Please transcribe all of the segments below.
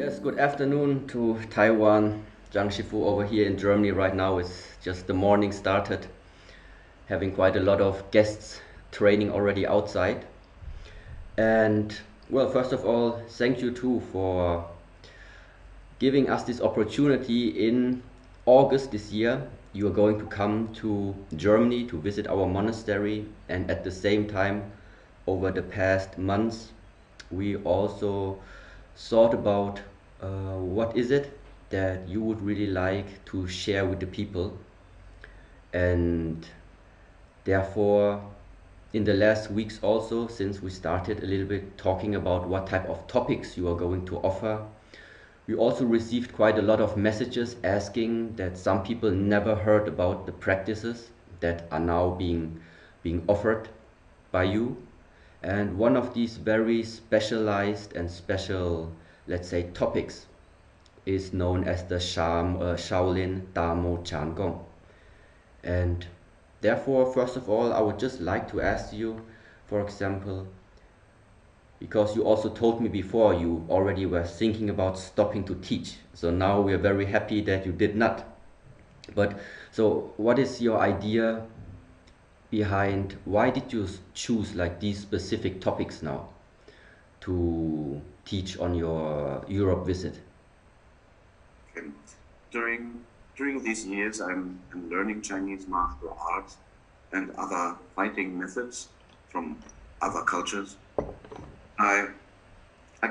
Yes, good afternoon to Taiwan. Jiang Shifu over here in Germany right now. It's just the morning started, having quite a lot of guests training already outside. And well, first of all, thank you too for giving us this opportunity. In August this year, you are going to come to Germany to visit our monastery, and at the same time, over the past months, we also thought about what is it that you would really like to share with the people. And therefore, in the last weeks also, since we started a little bit talking about what type of topics you are going to offer, we also received quite a lot of messages asking that some people never heard about the practices that are now being offered by you. And one of these very specialized and special, let's say, topics is known as the Shàolín Dámó Chán Gōng. And therefore, first of all, I would just like to ask you, for example, because you also told me before you already were thinking about stopping to teach. So now we are very happy that you did not. But so what is your idea behind why did you choose like these specific topics now to teach on your Europe visit? Okay. During these years, I'm learning Chinese martial arts and other fighting methods from other cultures. I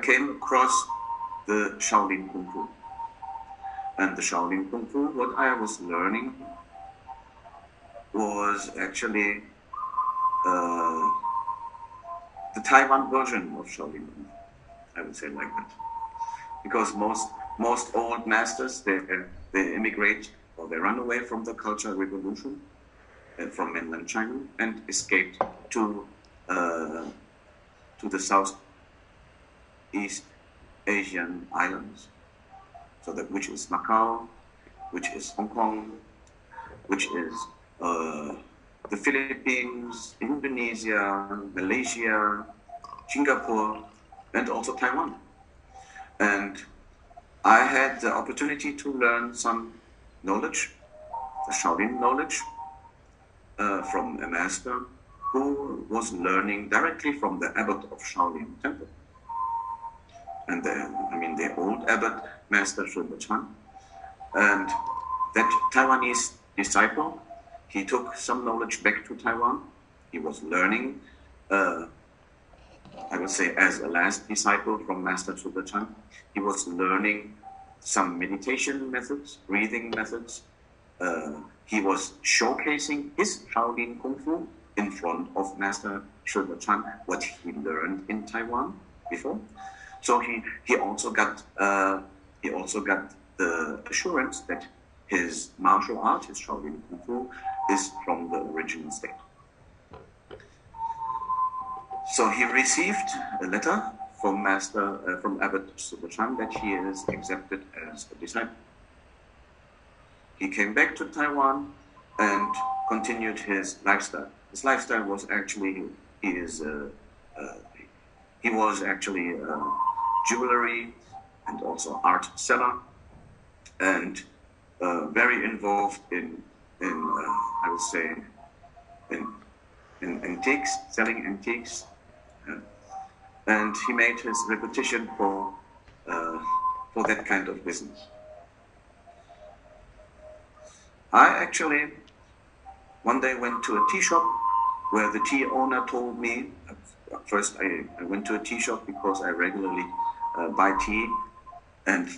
came across the Shaolin Kung Fu. And the Shaolin Kung Fu, what I was learning was actually the Taiwan version of Shaolin Kung Fu, I would say like that. Because most old masters, they immigrate or they run away from the Cultural Revolution from mainland China and escaped to the Southeast Asian islands. So that which is Macau, which is Hong Kong, which is the Philippines, Indonesia, Malaysia, Singapore, and also Taiwan. And I had the opportunity to learn some knowledge, the Shaolin knowledge, from a master who was learning directly from the abbot of Shaolin Temple. And the old abbot, Master Chan. And that Taiwanese disciple, he took some knowledge back to Taiwan. He was learning, I would say, as a last disciple from Master Chan. He was learning some meditation methods, breathing methods. He was showcasing his Shaolin Kung Fu in front of Master Chan, what he learned in Taiwan before. So he also got the assurance that his martial art, his Shaolin Kung Fu, is from the original state. So he received a letter from Abbot Chan that he is accepted as a disciple. He came back to Taiwan and continued his lifestyle. His lifestyle was actually he was actually a jewelry and also art seller, and very involved in I would say in antiques, selling antiques, and he made his reputation for that kind of business. I actually one day went to a tea shop where the tea owner told me, first I went to a tea shop because I regularly buy tea and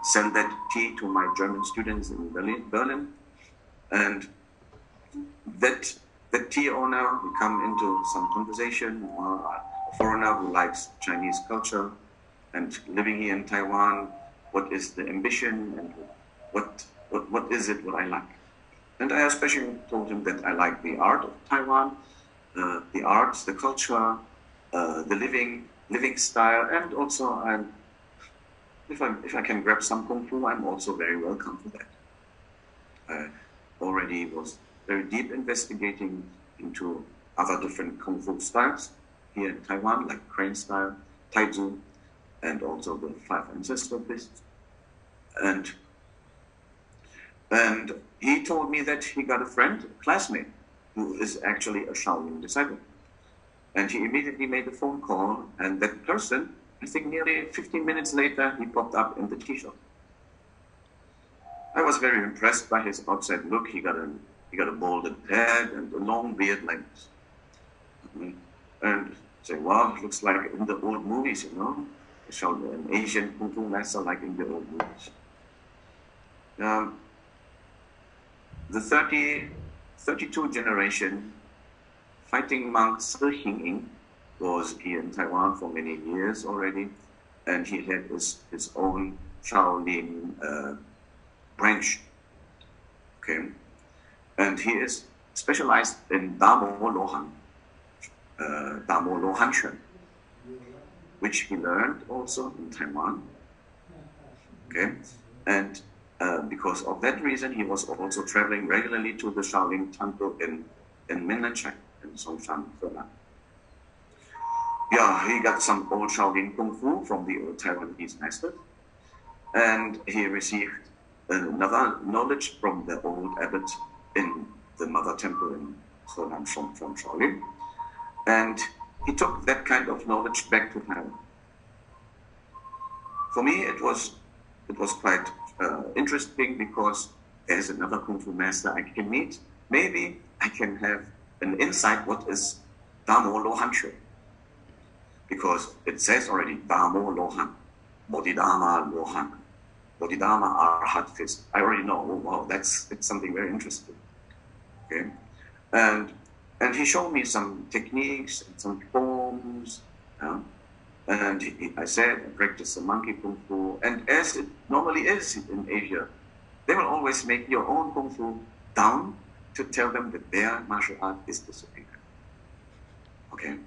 send that tea to my German students in Berlin. And that tea owner, we come into some conversation, a foreigner who likes Chinese culture and living here in Taiwan, what is the ambition and what is it what I like? And I especially told him that I like the art of Taiwan, the arts, the culture, the living style, and also if I can grab some Kung Fu, I'm also very welcome for that. I already was very deep investigating into other different Kung Fu styles here in Taiwan, like crane style, Taizu, and also the 5 ancestor busts. And he told me that he got a friend, a classmate, who is actually a Shaolin disciple. And he immediately made a phone call, and that person, I think nearly 15 minutes later, he popped up in the tea shop. I was very impressed by his outside look. He got a balded head and a long beard like this. And say, wow, it looks like in the old movies, you know, an Asian Kung Fu master like in the old movies. The 32 generation fighting monk Heng was here in Taiwan for many years already, and he had his own Shaolin branch. Okay, and he is specialized in Damo Chán, which he learned also in Taiwan. Okay, and because of that reason, he was also traveling regularly to the Shaolin temple in mainland China, in Songshan, Henan. Yeah, he got some old Shaolin Kung Fu from the old Taiwanese master, and he received another knowledge from the old abbot in the mother temple in Henan from Shaolin, and he took that kind of knowledge back to Taiwan. For me, it was quite interesting, because there's another Kung Fu master I can meet. Maybe I can have an insight what is Damo Lohan, because it says already Damo Lohan, Bodhidharma Lohan, Bodhidharma Arhat Fist. I already know. Oh, wow, it's something very interesting. Okay, and he showed me some techniques and some forms. And I said, I practice the monkey Kung Fu. And as it normally is in Asia, they will always make your own Kung Fu down to tell them that their martial art is the superior. Okay?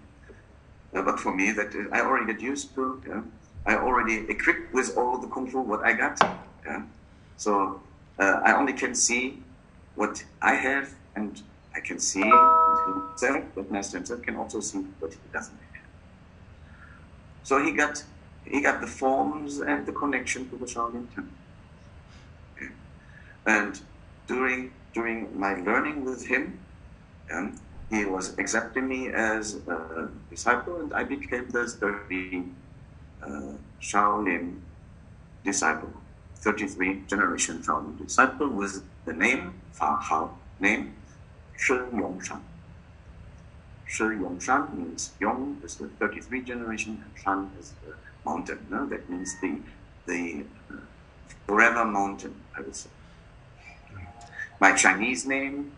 But for me, that I already get used to. Yeah? I already equipped with all the Kung Fu what I got. Yeah? So I only can see what I have, and I can see himself, but Master himself can also see what he doesn't have. So he got the forms and the connection to the Shaolin temple. Okay. And during my learning with him, he was accepting me as a disciple, and I became the 30 Shaolin disciple, 33 generation Shaolin disciple, with the name, Fa Hao name, Shi Yong Shan. Shi Yong Shan means Yong is the 33 generation, and Shan is the mountain. No? That means the forever mountain, I would say. My Chinese name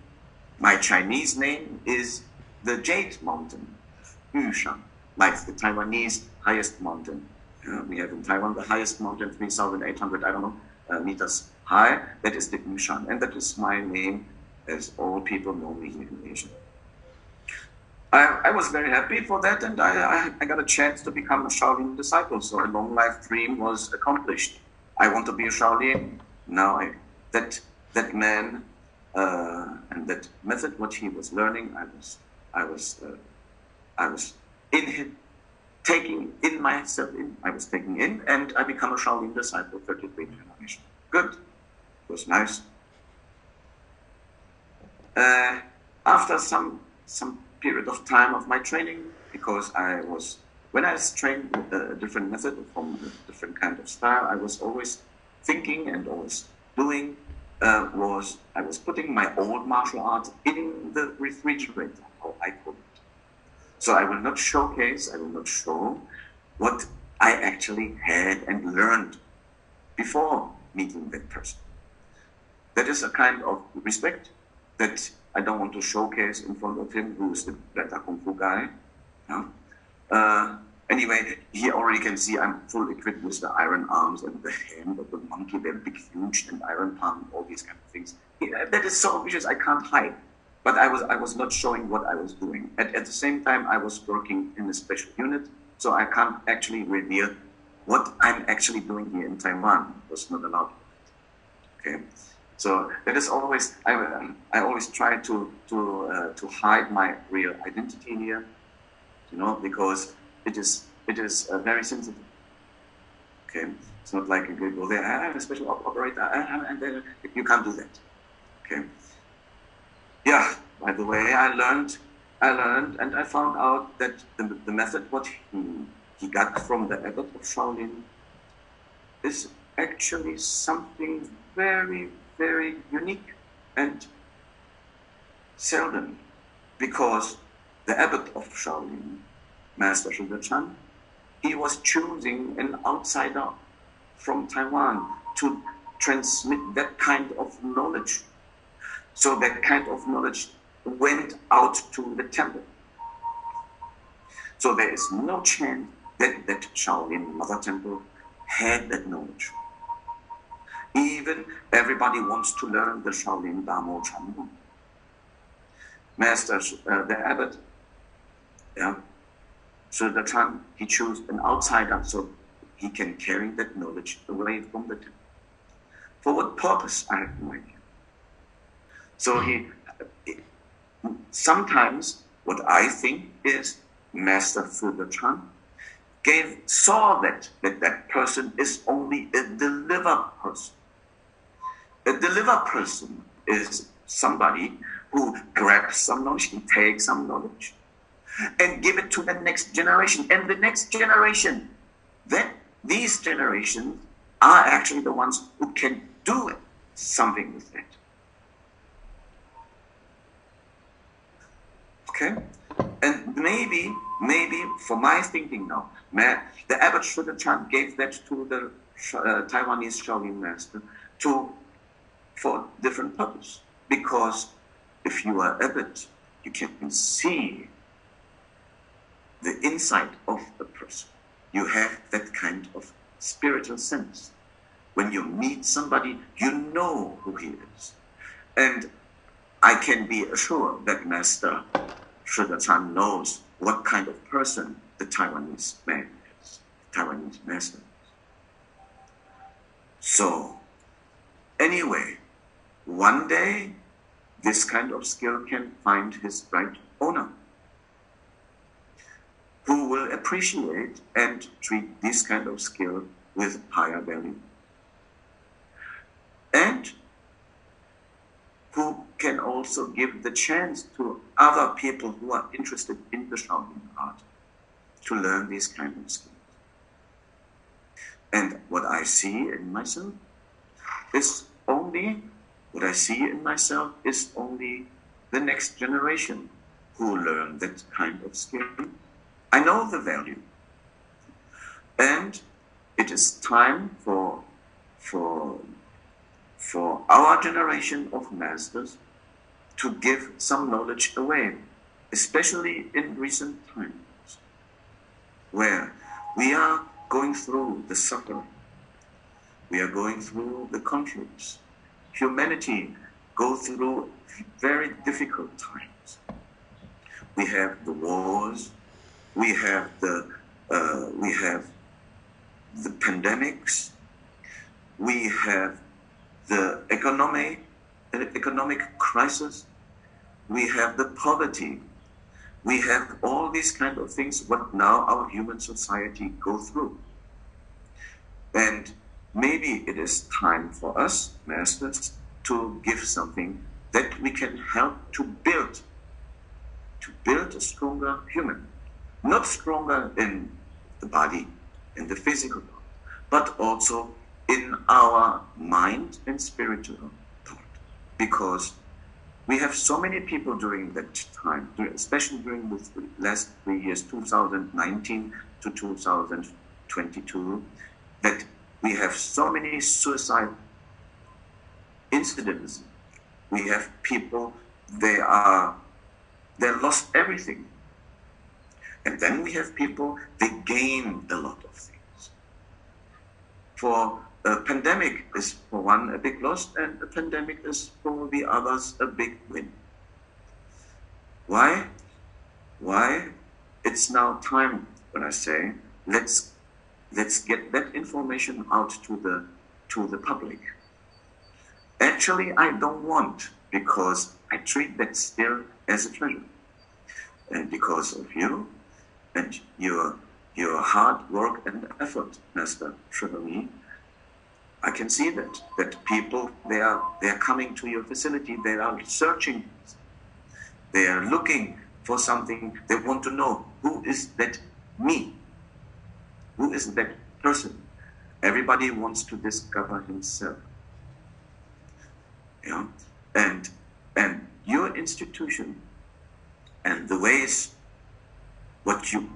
is the Jade Mountain, Yushan, like the Taiwanese highest mountain. We have in Taiwan the highest mountain, 3,800, meters high. That is the Yushan, and that is my name, as all people know me here in Asia. I was very happy for that, and I got a chance to become a Shaolin disciple. So a long life dream was accomplished. I want to be a Shaolin. Now that man and that method, what he was learning, I was in him, taking in myself in. I was taking in, and I become a Shaolin disciple, 33 generation. Good, it was nice. After some period of time of my training, because when I was trained with a different method from a different kind of style, I was always thinking and always doing I was putting my old martial arts in the refrigerator, how I call it. So I will not showcase, I will not show what I actually had and learned before meeting that person. That is a kind of respect that I don't want to showcase in front of him, who is the better Kung Fu guy. Yeah? Anyway, he already can see I'm full equipped with the iron arms and the hand of the monkey, they're big, huge, and iron palm, all these kind of things. That is so obvious, I can't hide. But I was not showing what I was doing. At the same time, I was working in a special unit, so I can't actually reveal what I'm actually doing here in Taiwan. It was not allowed. Okay. So that is always, I always try to hide my real identity here, because it is very sensitive. Okay, it's not like you go there, I'm a special operator, and then you can't do that. Okay. Yeah, by the way, I learned, and I found out that the method what he got from the abbot of Shaolin is actually something very, very unique and seldom, because the abbot of Shaolin, Master Shàolín Chan, he was choosing an outsider from Taiwan to transmit that kind of knowledge. So that kind of knowledge went out to the temple. So there is no chance that that Shaolin Mother Temple had that knowledge. Even everybody wants to learn the Shàolín Dámó Chán Gōng. Master, the abbot, yeah, so the Chan, he chose an outsider so he can carry that knowledge away from the temple. For what purpose, I have no idea. So sometimes what I think is Master Fuda Chan saw that person is only a delivered person. A delivered person is somebody who grabs some knowledge, he takes some knowledge, and give it to the next generation. And the next generation, these generations are actually the ones who can do something with it. Okay? And maybe for my thinking now, the Abbot Shūda Chan gave that to the Taiwanese Shaolin master for different purpose. Because if you are abbot, you can see the inside of a person. You have that kind of spiritual sense. When you meet somebody, you know who he is. And I can be assured that Master Shūda Chan knows what kind of person the Taiwanese man is, Taiwanese master is. So, anyway, one day, this kind of skill can find his right owner, who will appreciate and treat this kind of skill with higher value. And who can also give the chance to other people who are interested in the Shaolin art to learn these kind of skills. And what I see in myself is only the next generation who learn that kind of skill. I know the value. And it is time for our generation of masters to give some knowledge away, especially in recent times, where we are going through the suffering, we are going through the conflicts. Humanity goes through very difficult times. We have the wars, we have the pandemics, we have the economic crisis, we have the poverty, we have all these kind of things what now our human society go through. And maybe it is time for us, masters, to give something that we can help to build a stronger human. Not stronger in the body, in the physical body, but also in our mind and spiritual thought. Because we have so many people during that time, especially during the last 3 years, 2019 to 2022, that we have so many suicide incidents. We have people, they lost everything. And then we have people, they gain a lot of things. For a pandemic is for one a big loss, and a pandemic is for the others a big win. Why? It's now time when I say, let's get that information out to the public. Actually, I don't want, because I treat that still as a treasure. And because of you and your your hard work and effort, Master Shivami. I can see that people, they are coming to your facility, they are searching, they are looking for something, they want to know, who is that me? Who is that person? Everybody wants to discover himself. Yeah? And your institution and the ways what you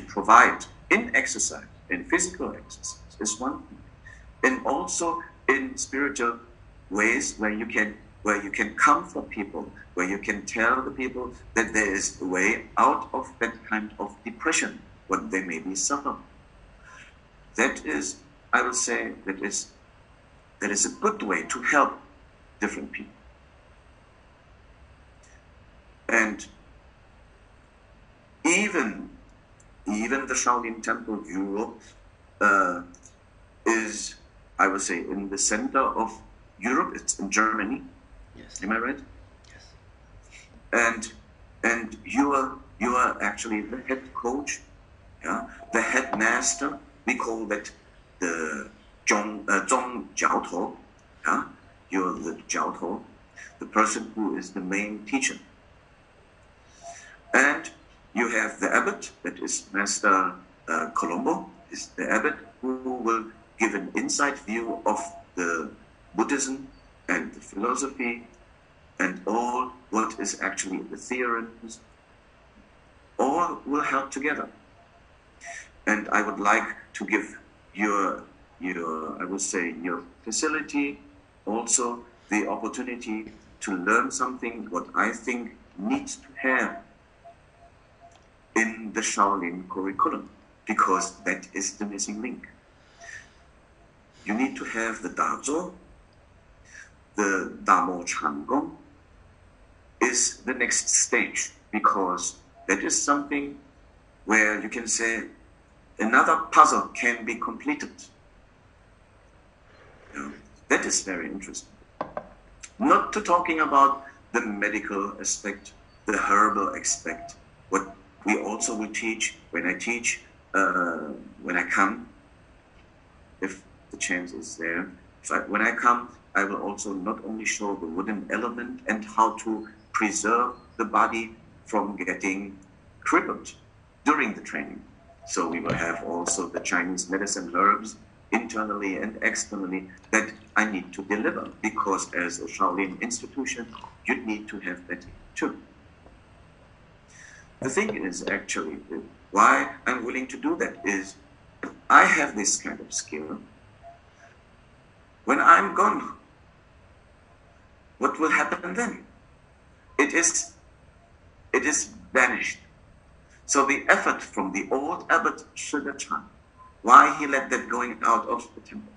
provide in exercise, in physical exercise, is one thing. And also in spiritual ways where you can comfort people, where you can tell the people that there is a way out of that kind of depression, what they may be suffering. That is, I will say, that is a good way to help different people. And even the Shaolin Temple Europe is, I would say, in the center of Europe. It's in Germany. Yes. Am I right? Yes. And you are actually the head coach, yeah, the headmaster. We call that the Zhong Jiao Tou. Yeah, you're the Jiao Tou, the person who is the main teacher. And you have the abbot, that is Master Colombo, is the abbot who will give an inside view of the Buddhism and the philosophy and all what is actually the theorems. All will help together. And I would like to give your I would say, your facility also the opportunity to learn something what I think needs to have in the Shaolin curriculum, because that is the missing link. You need to have the Dazo, the Dámó Chán Gōng is the next stage, because that is something where you can say another puzzle can be completed. You know, that is very interesting. Not to talking about the medical aspect, the herbal aspect, what we also will teach when I teach, when I come, if the chance is there. When I come, I will also not only show the wooden element and how to preserve the body from getting crippled during the training. So we will have also the Chinese medicine herbs internally and externally that I need to deliver, because as a Shaolin institution, you need to have that too. The thing is actually, why I'm willing to do that is, I have this kind of skill. When I'm gone, what will happen then? It is vanished. So the effort from the old abbot Shida Chan, why he let that going out of the temple,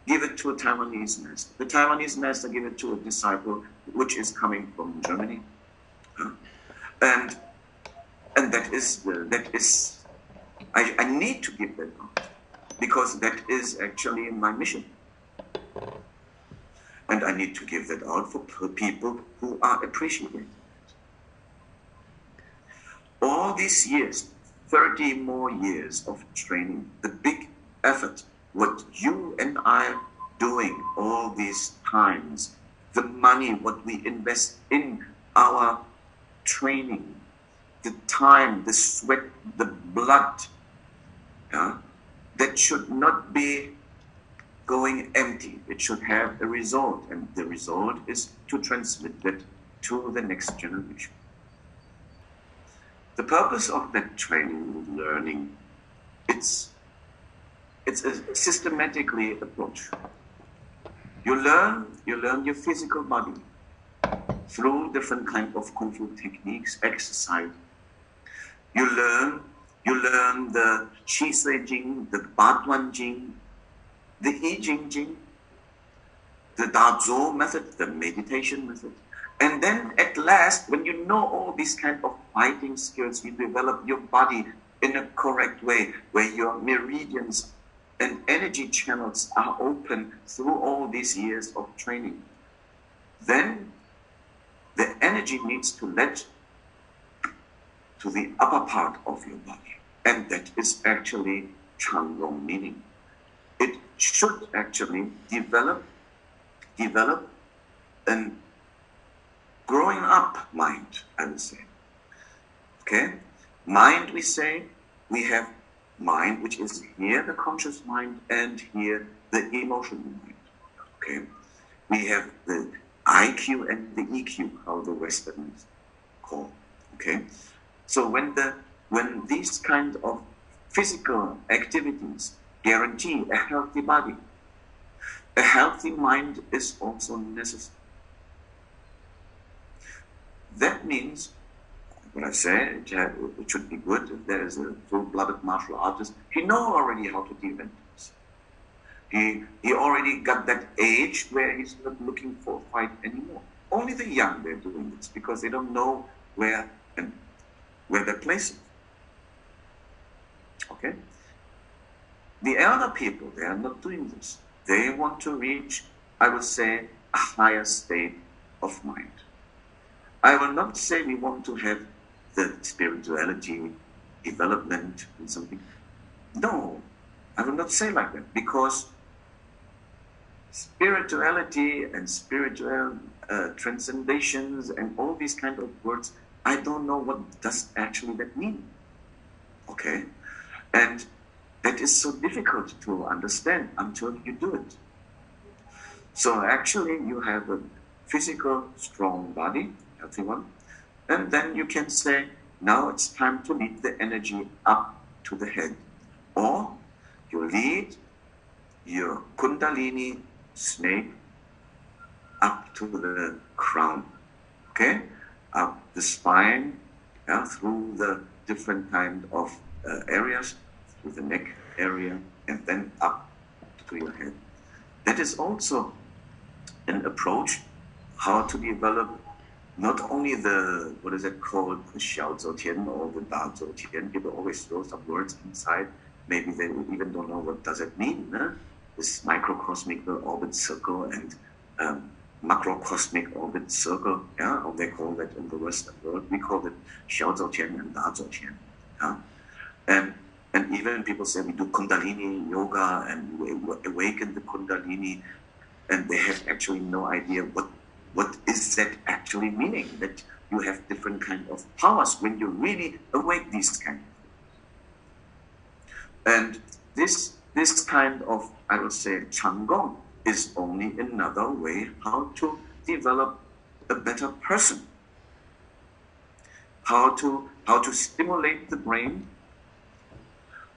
give it to a Taiwanese master. The Taiwanese master give it to a disciple which is coming from Germany. And that is I need to give that out, because that is actually my mission. And I need to give that out for people who are appreciating. All these years, 30 more years of training, the big effort, what you and I are doing all these times, the money, what we invest in our training, the time, the sweat, the blood, yeah, that should not be going empty. It should have a result, and the result is to transmit that to the next generation. The purpose of that training and learning, it's a systematically approach. You learn your physical body through different kind of kung fu techniques, exercise. You learn the Qi Sui Jing, the Ba Duan Jing, the I Jing Jing, the Da Zhou method, the meditation method. And then at last, when you know all these kind of fighting skills, you develop your body in a correct way, where your meridians and energy channels are open through all these years of training. Then the energy needs to let to the upper part of your body. And that is actually Chán Gōng meaning. It should actually develop an growing up mind, I would say. Okay? Mind, we say, we have mind, which is here the conscious mind and here the emotional mind. Okay? We have the IQ and the EQ, how the Westerners call. Okay? So when these kind of physical activities guarantee a healthy body, a healthy mind is also necessary. That means, when I say it should be good if there is a full-blooded martial artist, he knows already how to defend himself. He already got that age where he's not looking for a fight anymore. Only the young, they're doing this because they don't know where their place is. Okay? The elder people, they are not doing this. They want to reach, I would say, a higher state of mind. I will not say we want to have the spirituality development and something. No, I will not say like that, because spirituality and spiritual transcendations and all these kind of words, I don't know what does actually that mean. Okay? And that is so difficult to understand until you do it. So actually you have a physical, strong body, healthy one, and then you can say, now it's time to lead the energy up to the head. Or you lead your Kundalini snake up to the crown, okay? Up the spine, yeah, through the different kind of areas, through the neck area, and then up to your head. That is also an approach how to develop not only the, what is it called, the Xiao Zhou Tian or the Da Zhou Tian. People always throw some words inside. Maybe they even don't know what does it mean. This microcosmic orbit circle and macrocosmic orbit circle. Yeah, or they call that in the Western world. We call it Xiao Zhou Tian and Da Zhou Tian. Yeah? And even people say we do Kundalini yoga and we awaken the Kundalini, and they have actually no idea what is that actually meaning, that you have different kind of powers when you really awake these kind of things. And this kind of, I would say, Chán Gōng is only another way how to develop a better person, how to stimulate the brain,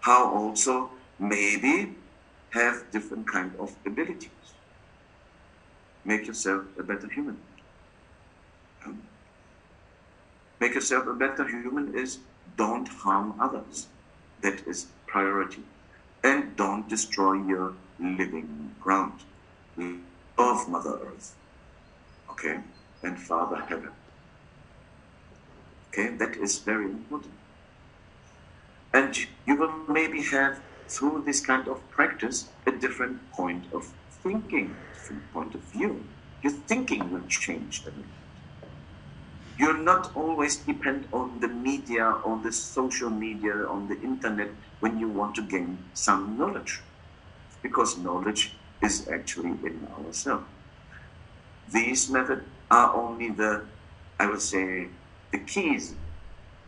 how also maybe have different kind of abilities. Make yourself a better human. Make yourself a better human is don't harm others. That is priority. And don't destroy your living ground. Love Mother Earth. Okay? And Father Heaven. Okay? That is very important. And you will maybe have, through this kind of practice, a different point of thinking, different point of view. Your thinking will change a little bit. You're not always depend on the media, on the social media, on the internet when you want to gain some knowledge. Because knowledge is actually in ourselves. These methods are only the, I would say, the keys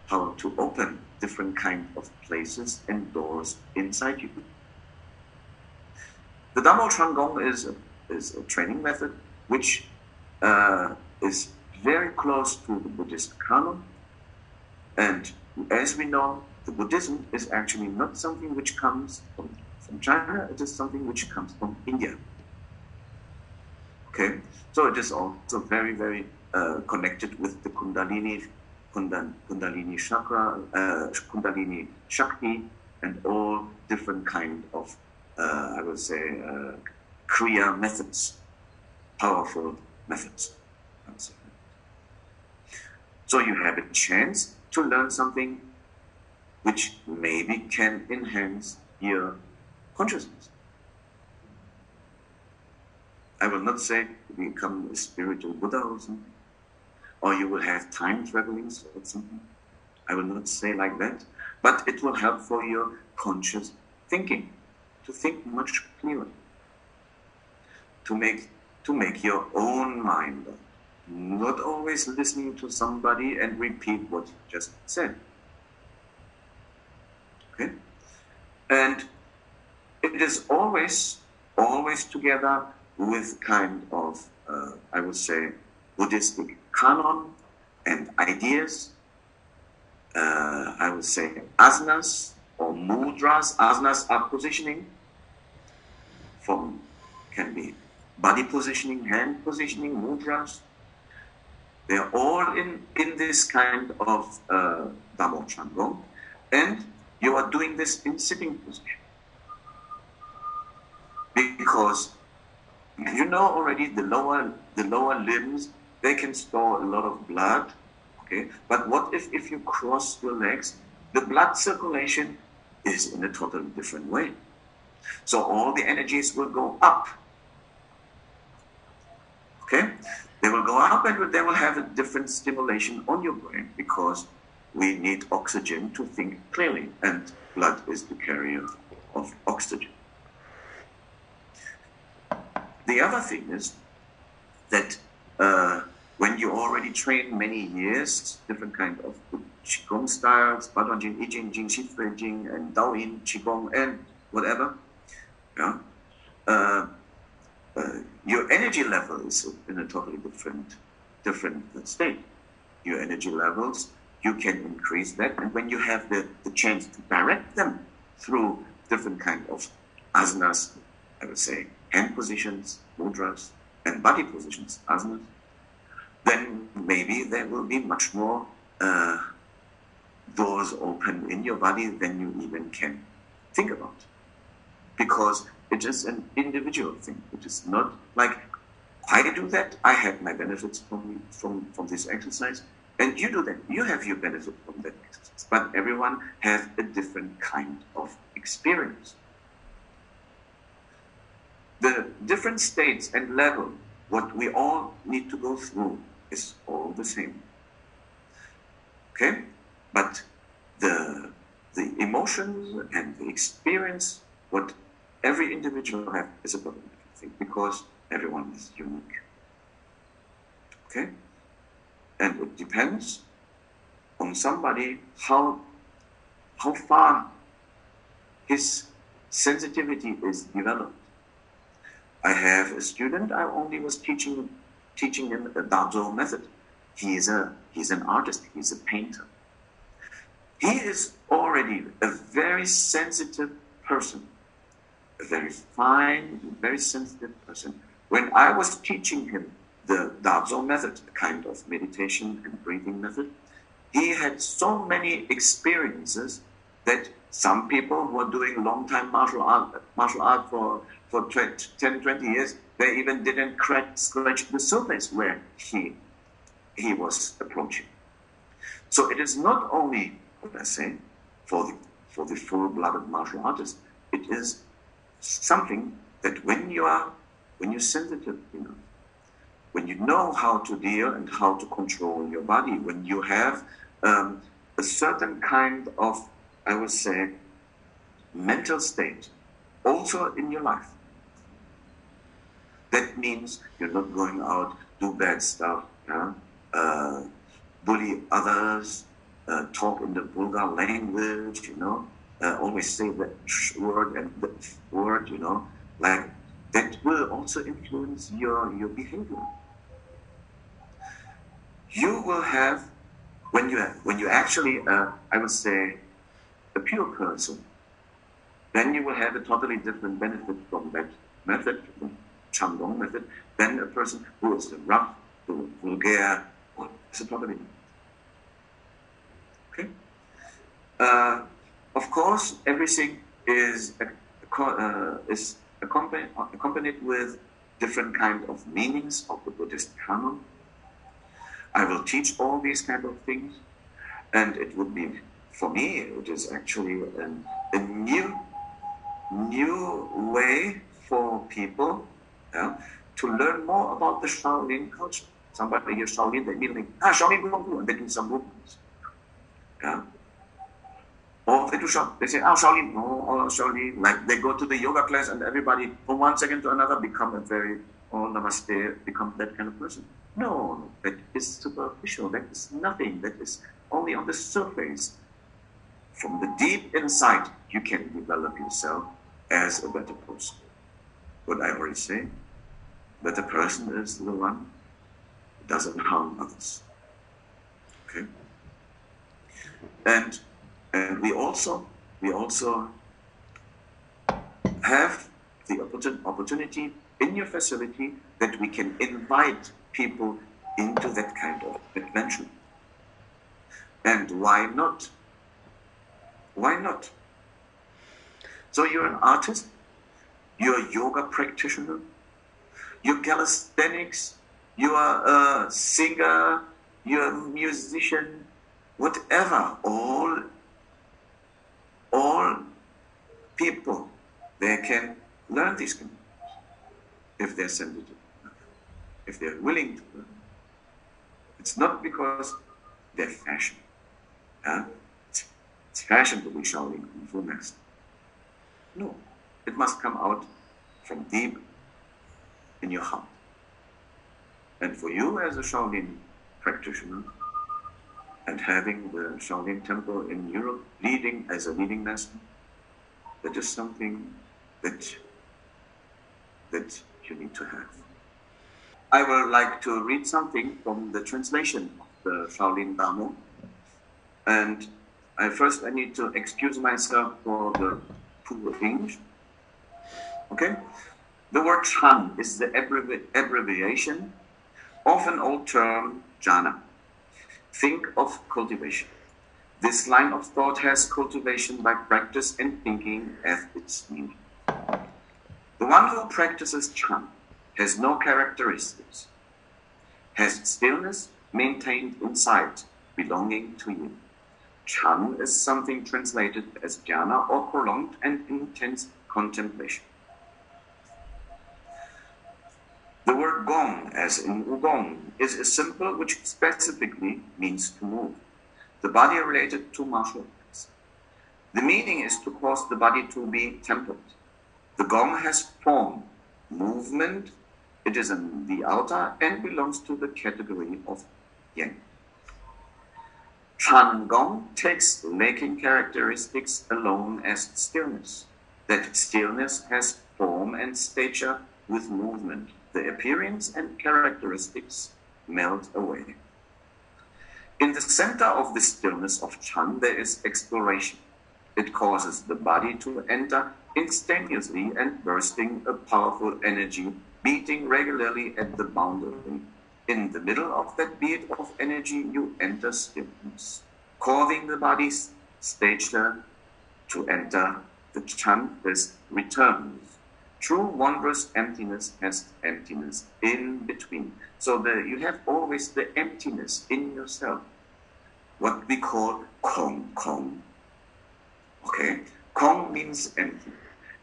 how to open different kind of places and doors inside you. The Dámó Chán Gōng is a training method which is very close to the Buddhist canon. And as we know, the Buddhism is actually not something which comes from China, it is something which comes from India. Okay, so it is also very, very connected with the Kundalini chakra, Kundalini Shakti, and all different kind of, I would say, Kriya methods, powerful methods. So you have a chance to learn something which maybe can enhance your consciousness. I will not say you become a spiritual Buddha or something, or you will have time traveling or something. I will not say like that. but it will help for your conscious thinking, to think much clearer, to make your own mind up, not always listening to somebody and repeat what you just said. Okay? And it is always together with kind of, I would say, Buddhistic canon and ideas. I would say asanas or mudras. Asanas are positioning, can be body positioning, hand positioning, mudras. They are all in this kind of Dámó Chán Gōng, and you are doing this in sitting position. Because you know already the lower limbs, they can store a lot of blood, okay? But what if you cross your legs, the blood circulation is in a totally different way. So all the energies will go up, okay? They will go up and they will have a different stimulation on your brain because we need oxygen to think clearly, and blood is the carrier of oxygen. The other thing is that when you already train many years, different kind of Qigong styles, Badong Jing, I Jing, Jing, Shi Fei Jing, and Daoyin, Qigong, and whatever, yeah, your energy level is in a totally different state. Your energy levels, you can increase that, and when you have the chance to direct them through different kind of asanas, I would say, hand positions, mudras, and body positions, asanas, then maybe there will be much more doors open in your body than you even can think about. Because it is an individual thing. It is not like, I do that, I have my benefits from this exercise, and you do that, you have your benefit from that exercise. But everyone has a different kind of experience. The different states and level, what we all need to go through is all the same. Okay? But the emotions and the experience, what every individual has is a totally different thing because everyone is unique. Okay? And it depends on somebody how far his sensitivity is developed. I have a student, I only was teaching him the Damo method. He is an artist, he's a painter. He is already a very sensitive person, a very fine, very sensitive person. When I was teaching him the Damo method, a kind of meditation and breathing method, he had so many experiences that some people who are doing long time martial art for 10, 20 years, they even didn't scratch the surface where he was approaching. So it is not only, what I say, for the full-blooded martial artist, it is something that when you're sensitive enough, when you know how to deal and how to control your body, when you have a certain kind of, I would say, mental state also in your life. That means you're not going out, do bad stuff, yeah? Bully others, talk in the vulgar language, you know, always say that word and that word, you know, like that will also influence your behavior. You will have, when you actually, I would say, a pure person, then you will have a totally different benefit from that method, the Chán Gōng method, than a person who is rough, who is vulgar, or is a totally different. Okay? Of course, everything is accompanied with different kind of meanings of the Buddhist canon. I will teach all these kind of things, and it would be, for me, it is actually a new way for people, yeah, to learn more about the Shaolin culture. Somebody hears Shaolin, they immediately think, Shaolin Gong, and they do some movements. Yeah? Or they do they say, oh, Shaolin, oh, Shaolin. Like they go to the yoga class and everybody from one second to another become a very, oh, namaste, become that kind of person. No, that is superficial. That is nothing. That is only on the surface. From the deep inside, you can develop yourself as a better person. What I already say, better person is the one who doesn't harm others. Okay? And we also have the opportunity in your facility that we can invite people into that kind of adventure. And why not? Why not? So you're an artist, you're a yoga practitioner, you're calisthenics, you are a singer, you're a musician, whatever, all people, they can learn these things if they're sensitive enough, if they're willing to learn. It's not because they're fashion. Huh? It's fashion to be Shaolin Kung Fu master. No, it must come out from deep in your heart. And for you as a Shaolin practitioner, and having the Shaolin temple in Europe leading as a leading master, that is something that you need to have. I would like to read something from the translation of the Shàolín Dámó. And I need to excuse myself for the poor English. Okay? The word Shan is the abbreviation of an old term, Jhana. Think of cultivation. This line of thought has cultivation by practice and thinking as its meaning. The one who practices Chan has no characteristics, has stillness maintained inside, belonging to you. Chan is something translated as dhyana or prolonged and intense contemplation. The word Gong, as in wugong, is a symbol which specifically means to move, the body related to martial arts. The meaning is to cause the body to be tempered. The Gong has form, movement, it is in the outer and belongs to the category of Yang. Chán Gōng takes lacking characteristics alone as stillness. That stillness has form and stature with movement. The appearance and characteristics melt away. In the center of the stillness of Chan, there is exploration. It causes the body to enter instantaneously and bursting a powerful energy, beating regularly at the boundary. In the middle of that beat of energy, you enter stillness, causing the body's stature to enter the Chan that returns. True wondrous emptiness has emptiness in between. So you have always the emptiness in yourself. What we call Kong. Okay? Kong means empty.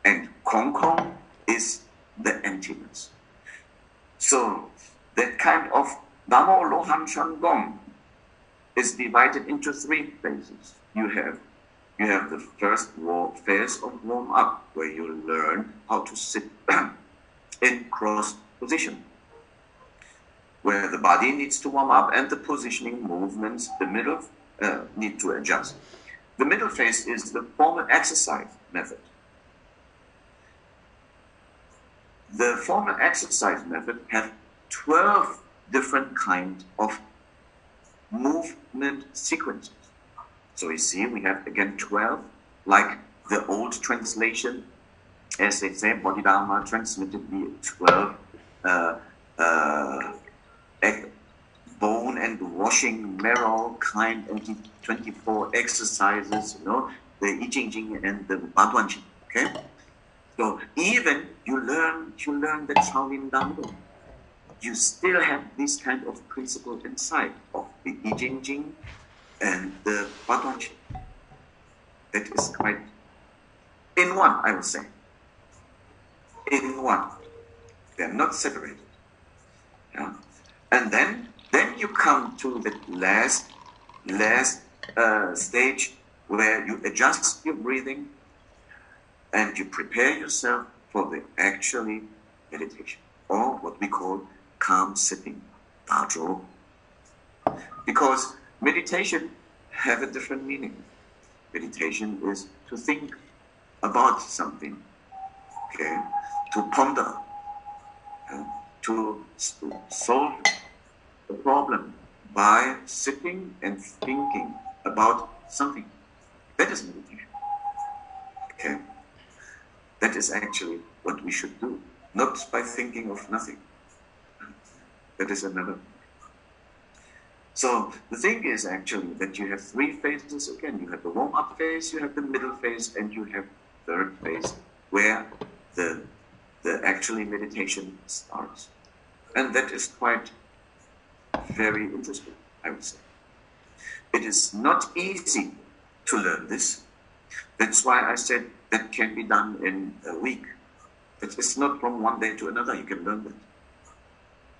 And Kong is the emptiness. So that kind of Damo Chán Gōng is divided into three phases. You have the first phase of warm up, where you learn how to sit in cross position, where the body needs to warm up and the positioning movements, the middle, need to adjust. The middle phase is the formal exercise method. The formal exercise method has 12 different kinds of movement sequences. So you see, we have again 12, like the old translation, as they say, Bodhidharma transmitted the 12 bone and washing marrow kind of 24 exercises, the I Ching Ching and the Baduan Ching, okay? So even you learn the Shàolín Dámó, you still have this kind of principle inside of the I Ching Ching and the Baduan Ching. That is quite in one, I would say. In one. They're not separated. Yeah? And then you come to the last stage where you adjust your breathing and you prepare yourself for the actually meditation, or what we call calm sitting, dazhou. Because meditation have a different meaning. Meditation is to think about something, okay, to ponder, to solve the problem by sitting and thinking about something. That is meditation. Okay? That is actually what we should do, not by thinking of nothing. That is another. So the thing is actually that you have three phases again. You have the warm-up phase, you have the middle phase, and you have third phase where the actually meditation starts. And that is quite very interesting, I would say. It is not easy to learn this. That's why I said that can be done in a week. It's not from one day to another you can learn that.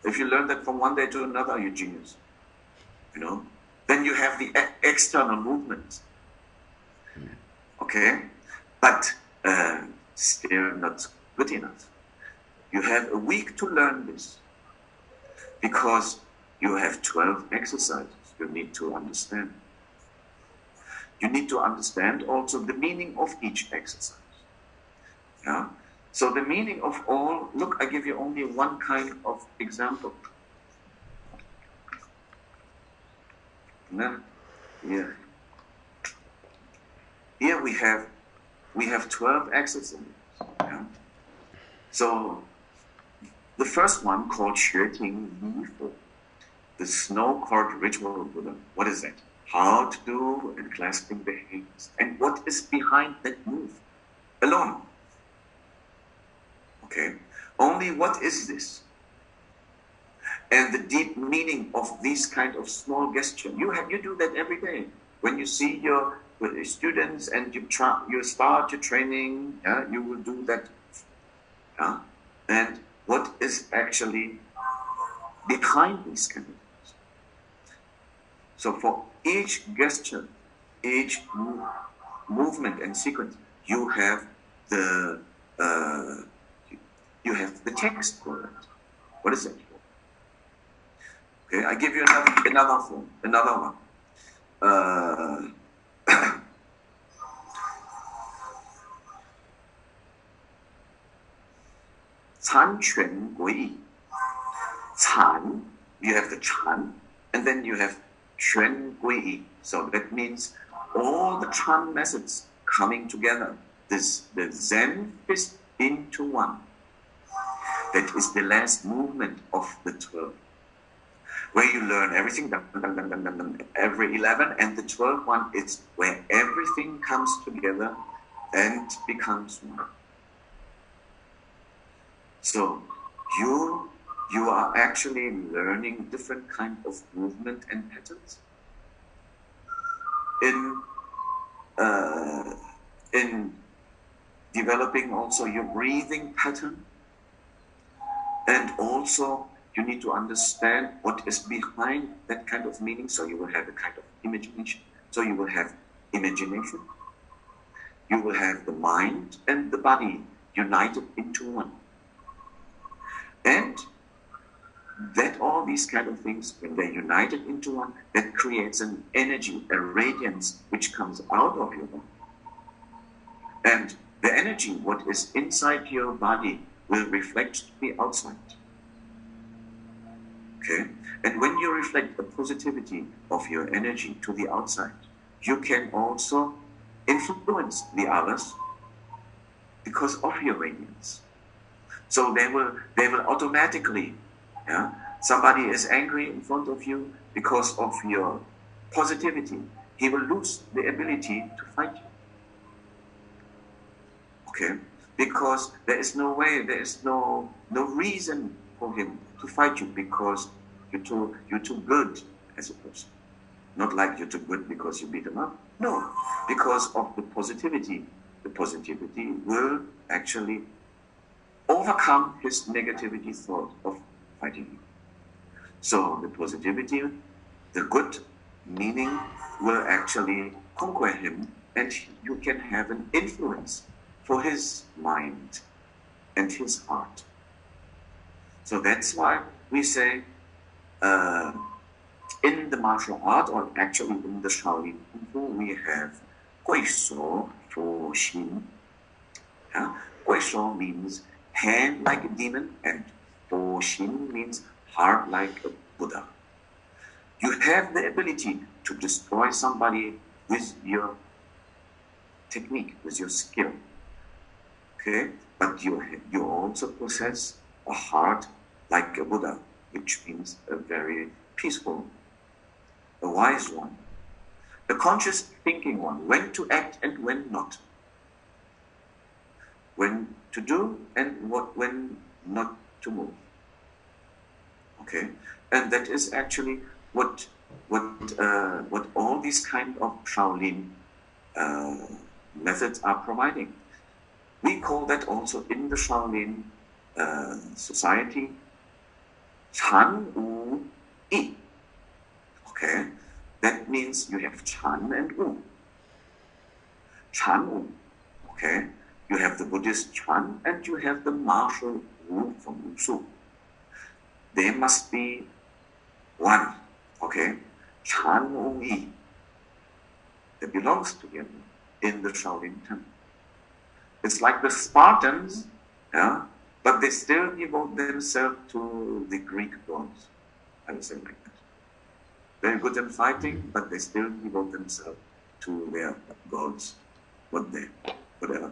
If you learn that from one day to another, you're genius. You know? Then you have the external movements. Okay? But still not good enough. You have a week to learn this because you have 12 exercises you need to understand. You need to understand also the meaning of each exercise. Yeah? So the meaning of all, look, I give you only one kind of example. Here we have 12 exercises. Yeah? So the first one called Shàolín Dámó, the snow court ritual Buddha. What is that? How to do and clasping the hands. And what is behind that move? Alone. Okay. Only what is this? And the deep meaning of these kind of small gestures. You do that every day. When you see your students and you start your training, yeah, you will do that. Yeah? And what is actually behind these kind of things? So for each gesture, each movement and sequence, you have the text for it. What is that for? Okay, I give you another form, another one. Can Quan Gui. Can, you have the Chan, and then you have Quan Gui. So that means all the Chan methods coming together. The Zen fist into one. That is the last movement of the 12. Where you learn everything, every 11, and the 12th one is where everything comes together and becomes one. So you are actually learning different kind of movement and patterns in developing also your breathing pattern, and also you need to understand what is behind that kind of meaning. So you will have a kind of imagination. So you will have imagination. You will have the mind and the body united into one. And that all these kind of things, when they're united into one, that creates an energy, a radiance, which comes out of your body. And the energy, what is inside your body, will reflect to the outside. Okay? And when you reflect the positivity of your energy to the outside, you can also influence the others because of your radiance. So they will automatically, yeah? Somebody is angry in front of you because of your positivity. He will lose the ability to fight you. Okay? Because there is no way, there is no reason for him to fight you because you're too good as a person. Not like you're too good because you beat him up. No, because of the positivity. The positivity will actually overcome his negativity thought of fighting you. So the positivity, the good meaning will actually conquer him and you can have an influence for his mind and his heart. So that's why we say in the martial art, or actually in the Shaolin Kung Fu, we have 贵所佛心. Gui Shuo means hand like a demon, and Bo Xin means heart like a Buddha. You have the ability to destroy somebody with your technique, with your skill. Okay? But you also possess a heart like a Buddha, which means a very peaceful, a wise one, a conscious thinking one, when to act and when not. When to do and when not to move. Okay, and that is actually what all these kind of Shaolin methods are providing. We call that also in the Shaolin society Chan Wu Yi. Okay, that means you have Chan and Wu. Chan Wu. Okay. You have the Buddhist Chan and you have the martial Wu from Wushu. They must be one, okay? Chan Wu Yi. That belongs together in the Shaolin Temple. It's like the Spartans, yeah, but they still devote themselves to the Greek gods. I would say like that. Very good in fighting, but they still devote themselves to their gods, whatever.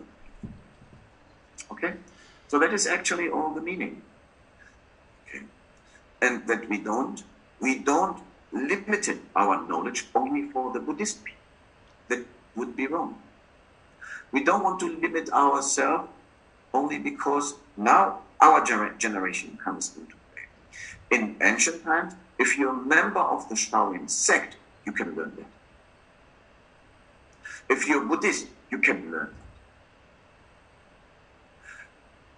Okay, so that is actually all the meaning. Okay, and that we don't limit our knowledge only for the Buddhist people. That would be wrong. We don't want to limit ourselves only because now our generation comes into play. In ancient times, if you're a member of the Shaolin sect, you can learn that. If you're Buddhist, you can learn that.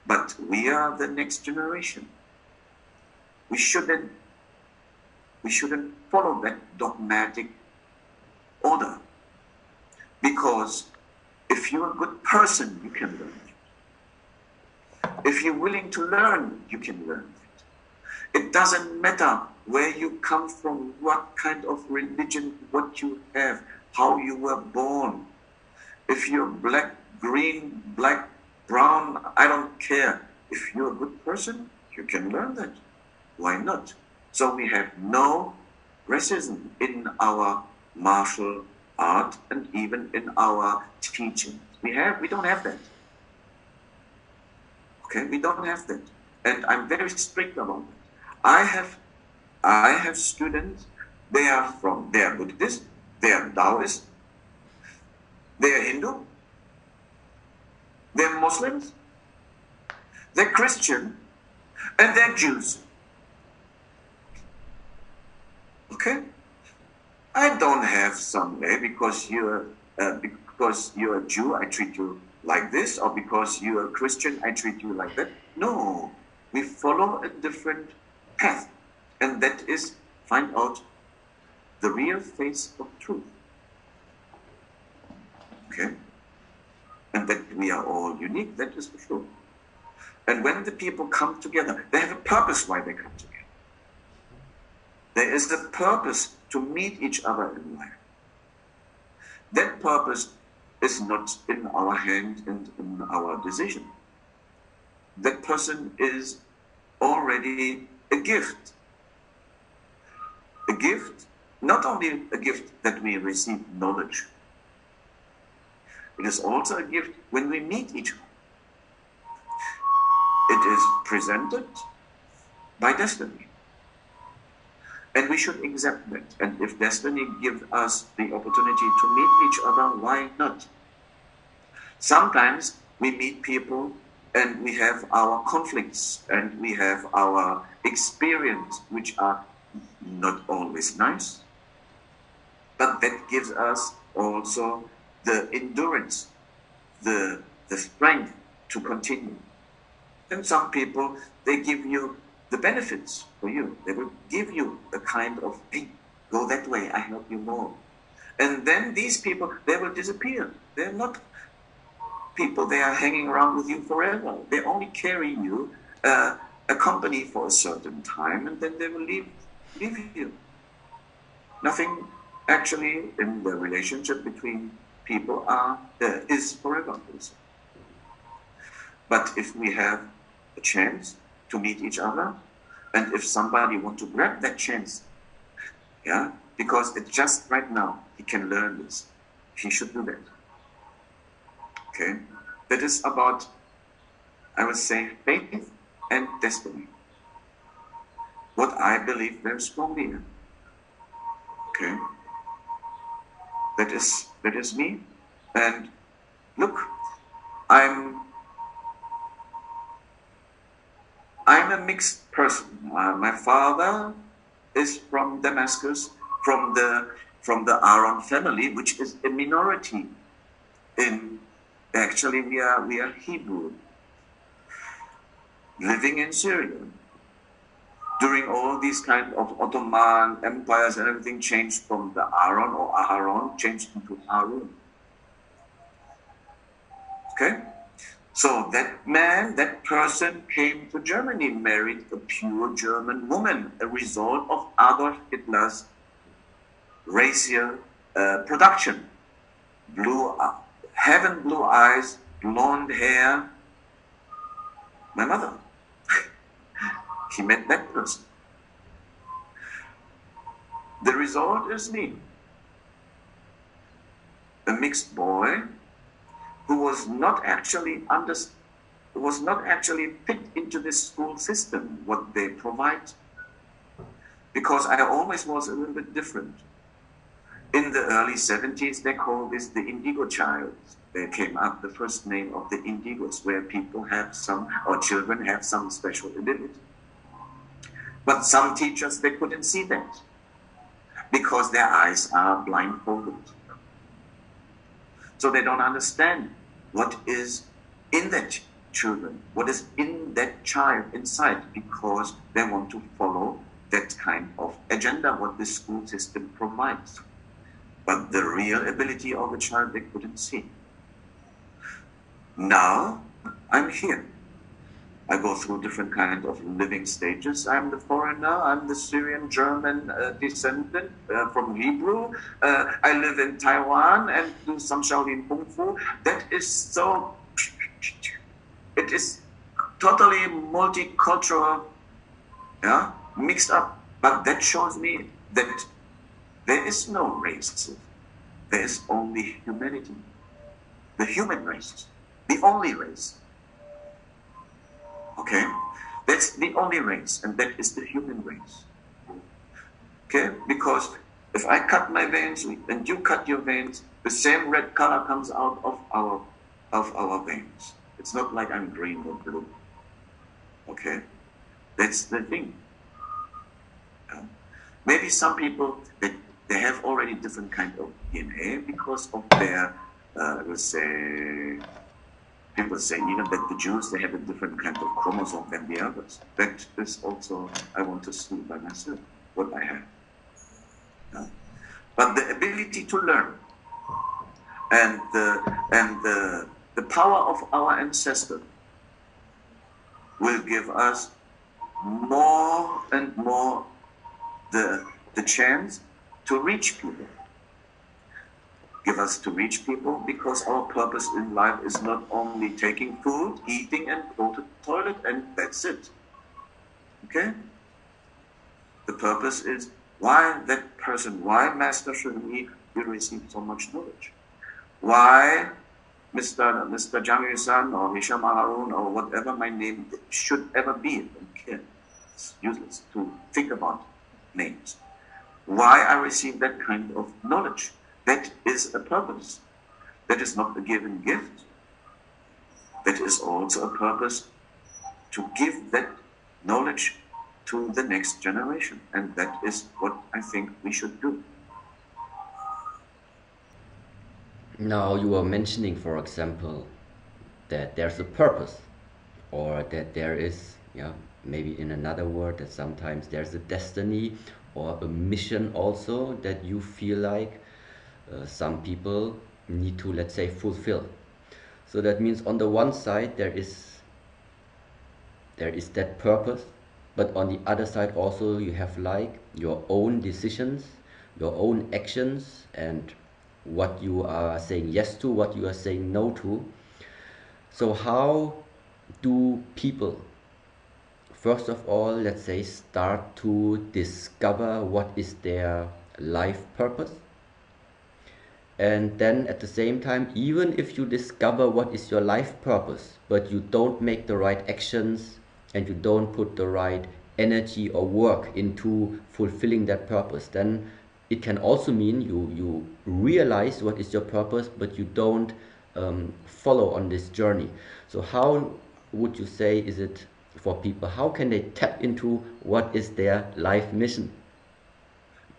But we are the next generation. We shouldn't follow that dogmatic order. Because if you're a good person, you can learn it. If you're willing to learn, you can learn it. It doesn't matter where you come from, what kind of religion, what you have, how you were born. If you're black, green, black, brown, I don't care. If you're a good person, you can learn that. Why not? So we have no racism in our martial art and even in our teaching. We don't have that. Okay, we don't have that. And I'm very strict about that. I have students, they are Buddhist, they are Taoist, they are Hindu, they're Muslims, they're Christian, and they're Jews. Okay? I don't have some way because you're a Jew, I treat you like this, or because you're a Christian, I treat you like that. No, we follow a different path, and that is find out the real face of truth. Okay? And that we are all unique, that is for sure. And when the people come together, they have a purpose why they come together. There is a purpose to meet each other in life. That purpose is not in our hand and in our decision. That person is already a gift. A gift, not only a gift that we receive knowledge, it is also a gift when we meet each other. It is presented by destiny. And we should accept that. And if destiny gives us the opportunity to meet each other, why not? Sometimes we meet people and we have our conflicts and we have our experience, which are not always nice. But that gives us also the endurance, the strength to continue. And some people, they give you the benefits for you. They will give you a kind of, hey, go that way, I help you more. And then these people, they will disappear. They're not people, they are hanging around with you forever. They only carry you, accompany for a certain time, and then they will leave you. Nothing actually in the relationship between people is forever. But if we have a chance to meet each other, and if somebody wants to grab that chance, yeah, because it's just right now, he can learn this. He should do that. Okay? That is about, I would say, faith and destiny. What I believe very strongly in. Okay? That is me. And look, I'm a mixed person. My father is from Damascus, from the Aaron family, which is a minority. Actually, we are Hebrew, living in Syria. During all these kind of Ottoman empires and everything, changed from the Aaron or Aharon, changed into Harun. Okay? So that man, that person came to Germany, married a pure German woman, a result of Adolf Hitler's racial production. Heaven blue eyes, blonde hair. My mother. He met that person. The result is me. A mixed boy who was not actually fit into this school system, what they provide. Because I always was a little bit different. In the early 70s, they called this the indigo child. There came up the first name of the indigos, where people have some, or children have some special ability. But some teachers, they couldn't see that because their eyes are blindfolded. So they don't understand what is in that children, what is in that child inside, because they want to follow that kind of agenda, what the school system provides. But the real ability of the child, they couldn't see. Now, I'm here. I go through different kinds of living stages. I'm the foreigner, I'm the Syrian German descendant from Hebrew. I live in Taiwan and do some Shaolin Kung Fu. That is so, it is totally multicultural, yeah, mixed up. But that shows me that there is no race. There is only humanity. The human race. The only race. Okay? That's the only race, and that is the human race. Okay? Because if I cut my veins and you cut your veins, the same red color comes out of our veins. It's not like I'm green or blue. Okay? That's the thing. Maybe some people, they have already different kind of DNA because of their, let's say, people say even that the Jews, they have a different kind of chromosome than the others. That is also, I want to see by myself what I have. But the ability to learn and the power of our ancestors will give us more and more the chance to reach people. Give us to reach people because our purpose in life is not only taking food, eating, and go to the toilet, and that's it. Okay? The purpose is why that person, why Master Shuni will receive so much knowledge? Why Mr. Jiang or Hisham Harun or whatever my name should ever be? I don't care. It's useless to think about names. Why I receive that kind of knowledge? That is a purpose. That is not a given gift. That is also a purpose to give that knowledge to the next generation. And that is what I think we should do. Now you are mentioning, for example, that there's a purpose, or that there is, maybe in another word, that sometimes there's a destiny or a mission also that you feel like some people need to, let's say, fulfill. So that means on the one side there is that purpose, but on the other side also you have like your own decisions, your own actions, and what you are saying yes to, what you are saying no to. So how do people, first of all, let's say, start to discover what is their life purpose? And then at the same time, even if you discover what is your life purpose, but you don't make the right actions and you don't put the right energy or work into fulfilling that purpose, then it can also mean you realize what is your purpose, but you don't follow on this journey. So how would you say is it for people? How can they tap into what is their life mission?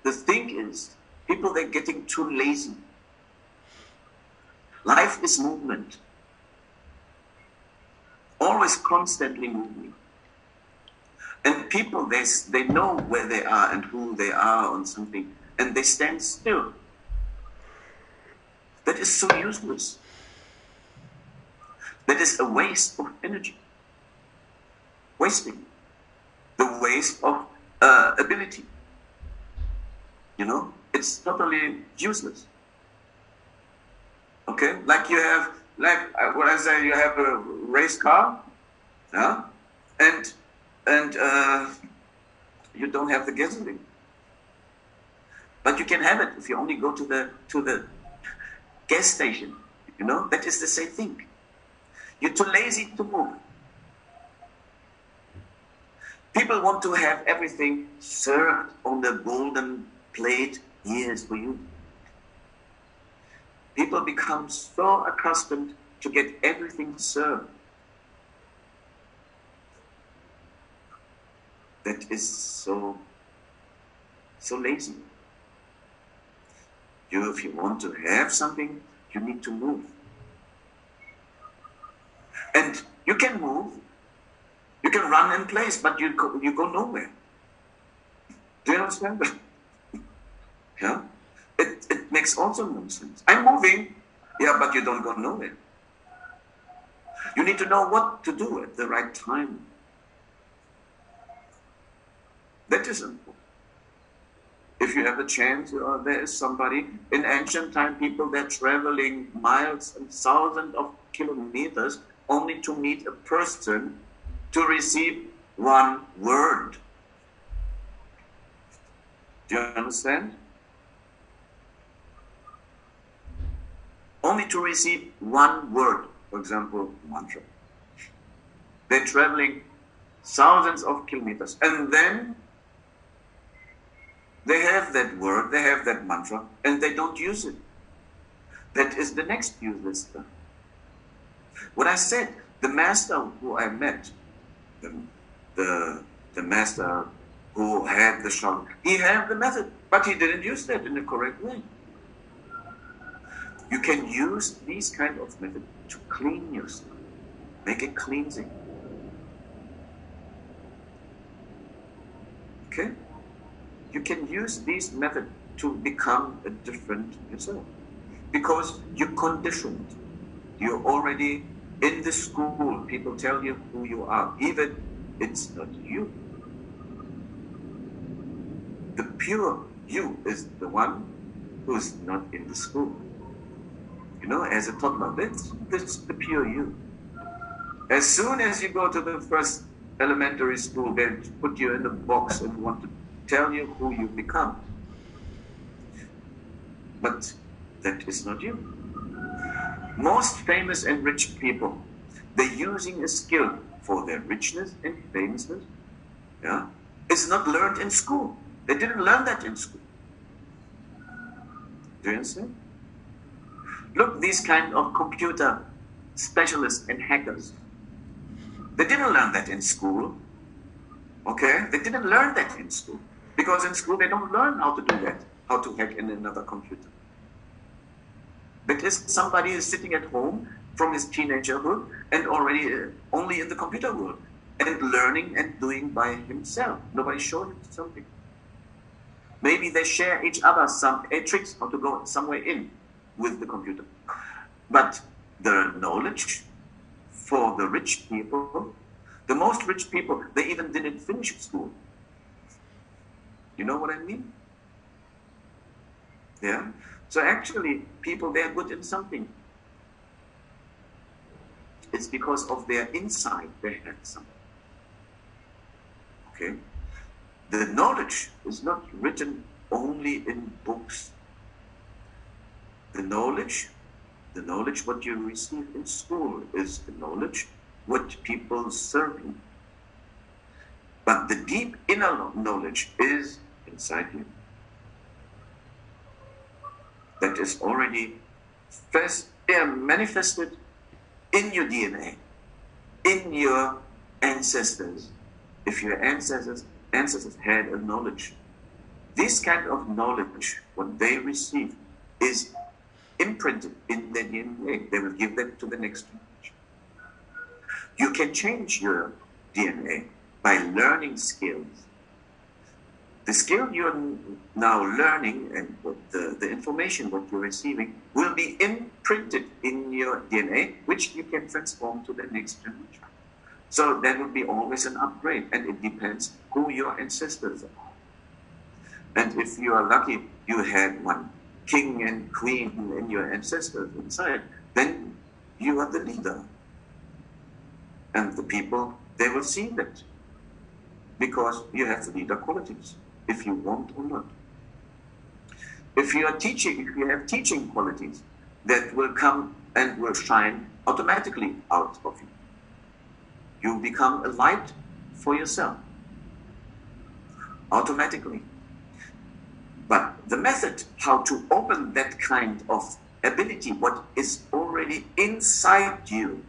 The thing is, people, they're getting too lazy. Life is movement. Always constantly moving. And people, they know where they are and who they are on something, and they stand still. That is so useless. That is a waste of energy. Wasting. The waste of ability. You know, it's totally useless. Okay, like you have, like what I say, you have a race car, yeah, and you don't have the gasoline, but you can have it if you only go to the gas station. You know, that is the same thing. You're too lazy to move. People want to have everything served on the golden plate. Here's for you. People become so accustomed to get everything served. That is so lazy. If you want to have something, you need to move. And you can move, you can run in place, but you go nowhere. Do you understand that? Yeah? It makes also no sense. I'm moving, yeah, but you don't go nowhere. You need to know what to do at the right time. That is important. If you have a chance, there is somebody, in ancient time, people, they're traveling miles and thousands of kilometers only to meet a person to receive one word. Do you understand? Only to receive one word, for example, mantra. They're traveling thousands of kilometers, and then they have that word, they have that mantra, and they don't use it. That is the next useless stuff. What I said, the master who I met, the master who had the Shaolin, he had the method, but he didn't use that in the correct way. You can use these kind of methods to clean yourself, make a cleansing. Okay? You can use these methods to become a different yourself. Because you're conditioned. You're already in the school. People tell you who you are. Even it's not you. The pure you is the one who's not in the school. You know, as a toddler, that's the pure you. As soon as you go to the first elementary school, they put you in a box and want to tell you who you become. But that is not you. Most famous and rich people, they're using a skill for their richness and famousness. Yeah, it's not learned in school. They didn't learn that in school. Do you understand? Look, these kind of computer specialists and hackers, they didn't learn that in school. Okay? They didn't learn that in school. Because in school they don't learn how to do that, how to hack in another computer. Because somebody is sitting at home from his teenagerhood and already only in the computer world and learning and doing by himself. Nobody showed him something. Maybe they share each other some tricks how to go somewhere in with the computer. But the knowledge for the rich people, the most rich people, they even didn't finish school. You know what I mean? Yeah? So actually, people, they are good in something. It's because of their insight they had something. Okay? The knowledge is not written only in books. The knowledge what you receive in school is the knowledge what people serve you. But the deep inner knowledge is inside you. That is already manifested in your DNA, in your ancestors. If your ancestors had a knowledge, this kind of knowledge, what they receive, is imprinted in their DNA. They will give that to the next generation. You can change your DNA by learning skills. The skill you're now learning and the information what you're receiving will be imprinted in your DNA, which you can transform to the next generation. So that will be always an upgrade, and it depends who your ancestors are. And if you are lucky, you had one king and queen in your ancestors inside, then you are the leader. And the people, they will see that, because you have leader qualities, if you want or not. If you are teaching, if you have teaching qualities, that will come and will shine automatically out of you. You become a light for yourself, automatically. But the method how to open that kind of ability, what is already inside you,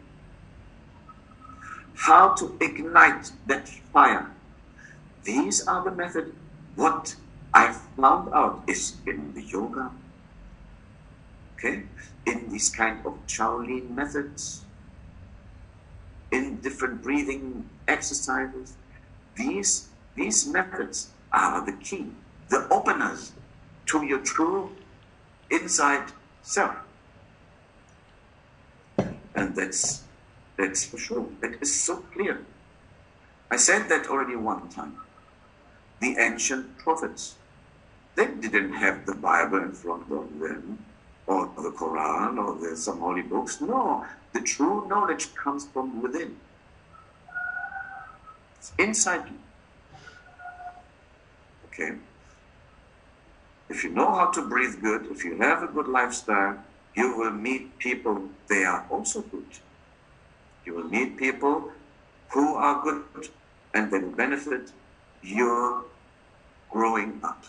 how to ignite that fire, these are the method what I found out is in the yoga, okay, in this kind of Shaolin methods, in different breathing exercises. These methods are the key, the openers to your true inside self. And that's for sure. That is so clear. I said that already one time. The ancient prophets, they didn't have the Bible in front of them, or the Quran, or some holy books. No, the true knowledge comes from within. It's inside you. Okay? If you know how to breathe good, if you have a good lifestyle, you will meet people, they are also good. You will meet people who are good, and they will benefit your growing up.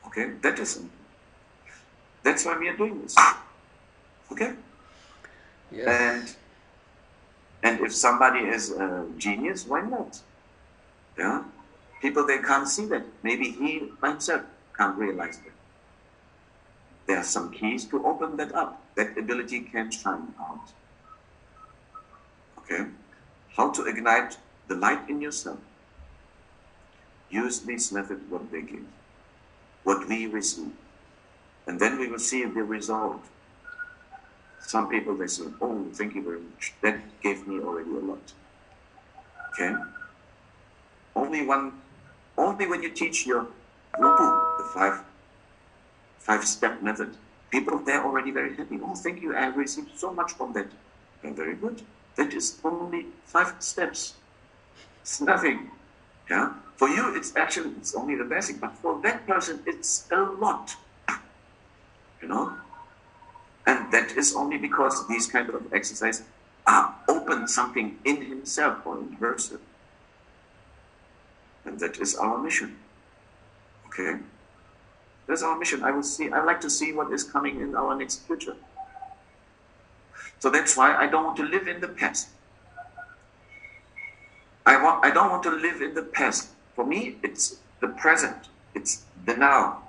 Okay? That is simple. That's why we are doing this. Okay? Yes. And if somebody is a genius, why not? Yeah? People, they can't see that. Maybe he himself can't realize that. There are some keys to open that up. That ability can shine out. Okay? How to ignite the light in yourself. Use this method, what they give, what we receive. And then we will see the result. Some people, they say, oh, thank you very much. That gave me already a lot. Okay? Only when you teach your wupu, the five-step method, people, they're already very happy. Oh, thank you, I have received so much from that. And very good. That is only 5 steps. It's nothing. Yeah? For you, it's only the basic, but for that person, it's a lot. You know? And that is only because these kind of exercises are open something in himself or in herself. And that is our mission. Okay? That's our mission. I'd like to see what is coming in our next future. So that's why I don't want to live in the past. I don't want to live in the past. For me, it's the present. It's the now.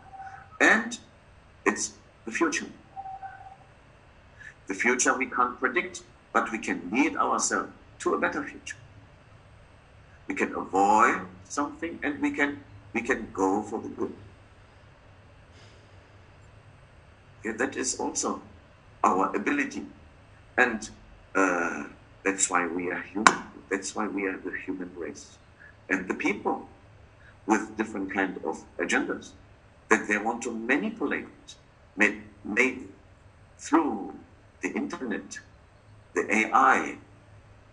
And it's the future. The future we can't predict, but we can lead ourselves to a better future. We can avoid something and we can we can go for the good. Okay, that is also our ability. And that's why we are human. That's why we are the human race. And the people with different kind of agendas that they want to manipulate, made through the internet, the AI,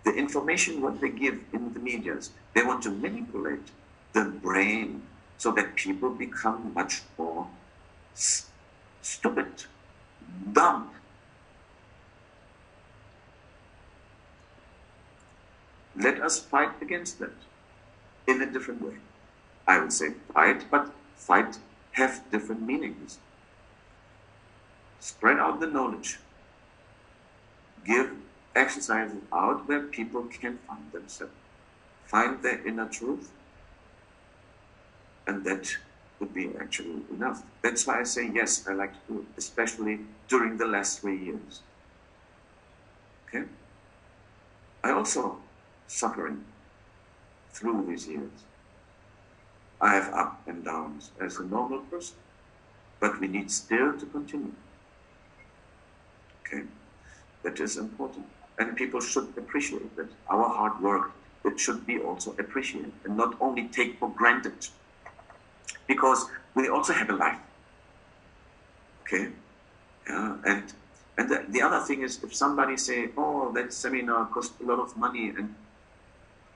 the information what they give in the medias, they want to manipulate the brain so that people become much more stupid, dumb. Let us fight against that in a different way. I would say fight, but fight have different meanings. Spread out the knowledge. Give exercises out where people can find themselves, find their inner truth, and that would be actually enough. That's why I say yes, I like to do it, especially during the last 3 years. Okay? I also suffering through these years. I have up and downs as a normal person, but we need still to continue. Okay? That is important. And people should appreciate that. Our hard work, it should be also appreciated and not only take for granted. Because we also have a life. Okay? Yeah, and the other thing is, if somebody say, oh, that seminar cost a lot of money, and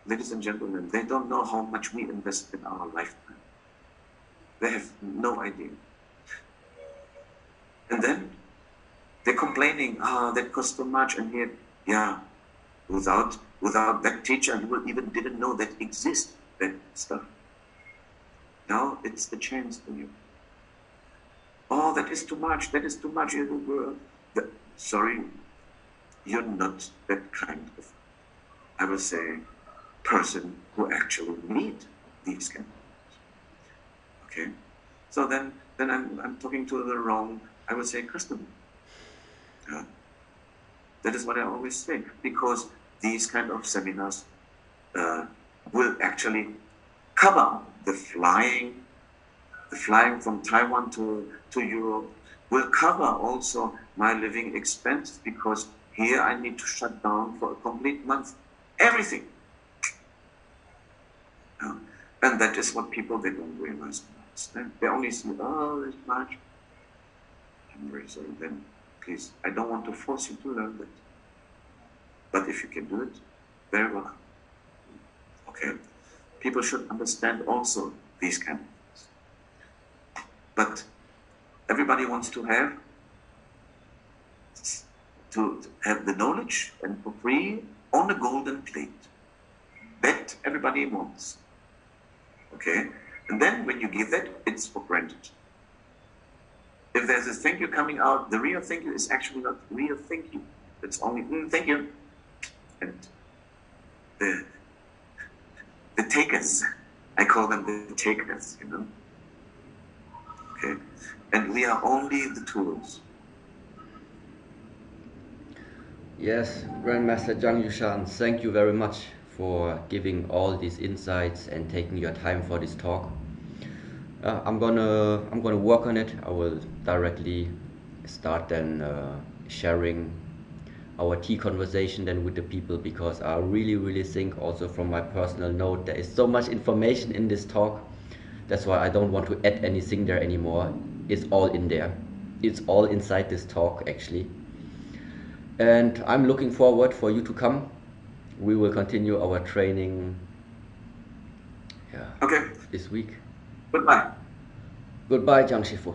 ladies and gentlemen, they don't know how much we invest in our lifetime. They have no idea. And then they're complaining, that costs so much, and here, yeah, without that teacher, you will even didn't know that exists, that stuff. Now it's the chance for you. Oh, that is too much, that is too much. Sorry, you're not that kind of, I will say, person who actually need these kind of things. Okay? So then I'm talking to the wrong, I would say, customer. Yeah. That is what I always say, because these kind of seminars will actually cover the flying from Taiwan to Europe, will cover also my living expenses, because here I need to shut down for a complete month. Everything. Yeah. And that is what people, they don't realize. They only see, oh, there's much. I'm very sorry, then please, I don't want to force you to learn that. But if you can do it, very well. Okay? People should understand also these kind of things. But everybody wants to have the knowledge, and for free on a golden plate. That everybody wants. Okay? And then when you give that, it's for granted. If there's a thank you coming out, the real thank you is actually not real thank you. It's only thank you. And the takers, I call them the takers, you know. Okay? And we are only the tools. Yes, Grandmaster Jiang Shan, thank you very much for giving all these insights and taking your time for this talk. I'm gonna work on it. I will directly start then sharing our tea conversation then with the people, because I really think, also from my personal note, there is so much information in this talk. That's why I don't want to add anything there anymore. It's all in there. It's all inside this talk actually. And I'm looking forward for you to come. We will continue our training this week. Goodbye. Goodbye, Jiang Shifu.